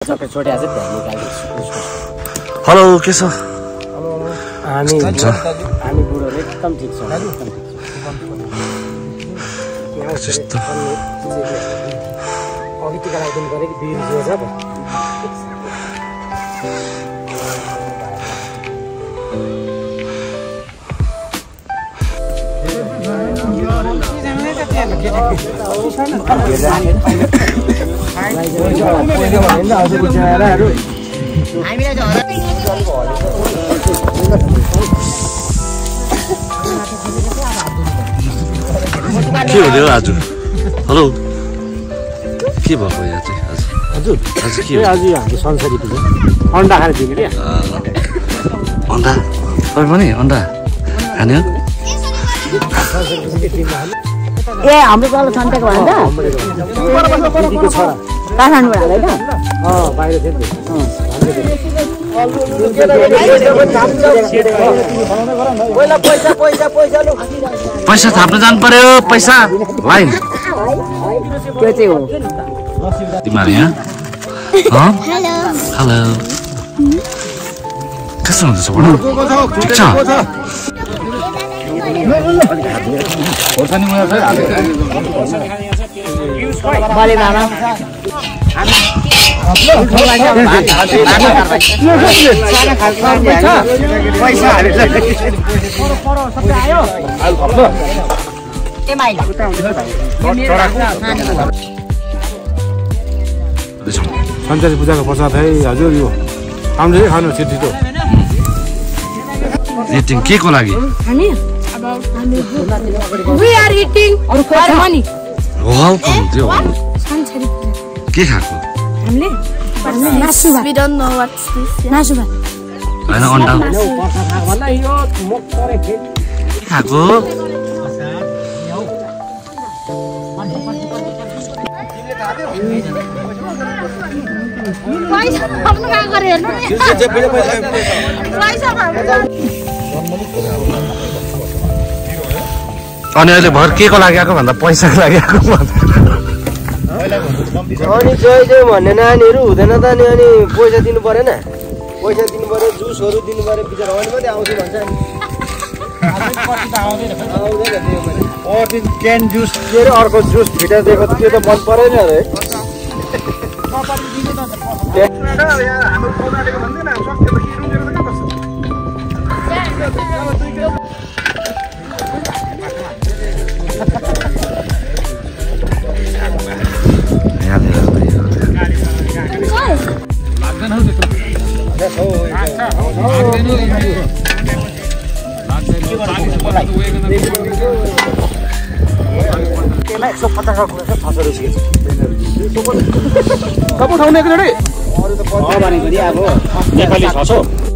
छोटे आज हेलो के छ हामी बुढो एकदम ठीक छ त्यस्तो अघि टिका लगाइदिनु पर्यो कि बिउ जो छ के हुँदै आज हेलो के भएको यहाँ चाहिँ हजुर आज के आज हाम्रो संसारी पूजा अन्डा खाने थियो कि अन्डा तपाईँ पनि अन्डा खाने हो ए हाम्रो तल सन्टेको भन्छ दिदीको छोरा काठमाडौँबाट हालै त बाहिर थियो पैसा थाप्न जानु पर्यो पैसा लाइन त्यो चाहिँ हो तिमीहरू यहाँ हेलो कस्तो हुँदैछ बडा ठिक छ बले मामा सन्तासी पूजाको प्रसाद है हजुर यो आउँदै खानु छिटो एटिङ के को लागि We are eating for money. Welcome त्यो के खाएको We don't know what's this. Nasuba. हैन अन्डा खाएको पैसा आफ्नो कहाँ गरे हेर्नु नि पैसा अनि अहिले भर के को लागि आएको भन्दा पैसाको लागि आएको अनि जय जय भन्ने नानीहरू हुँदैन त नि अनि पैसा दिनु परेन पैसा दिनु पर्यो जुसहरू दिनु पर्यो बिचरा अनि मात्रै आउँछु भन्छ नि आउँदैन क्यान जुस के अरे अर्को जुस भिटा दिएको त्यो त मन परेन अरे सब उठाउने नेपाली 600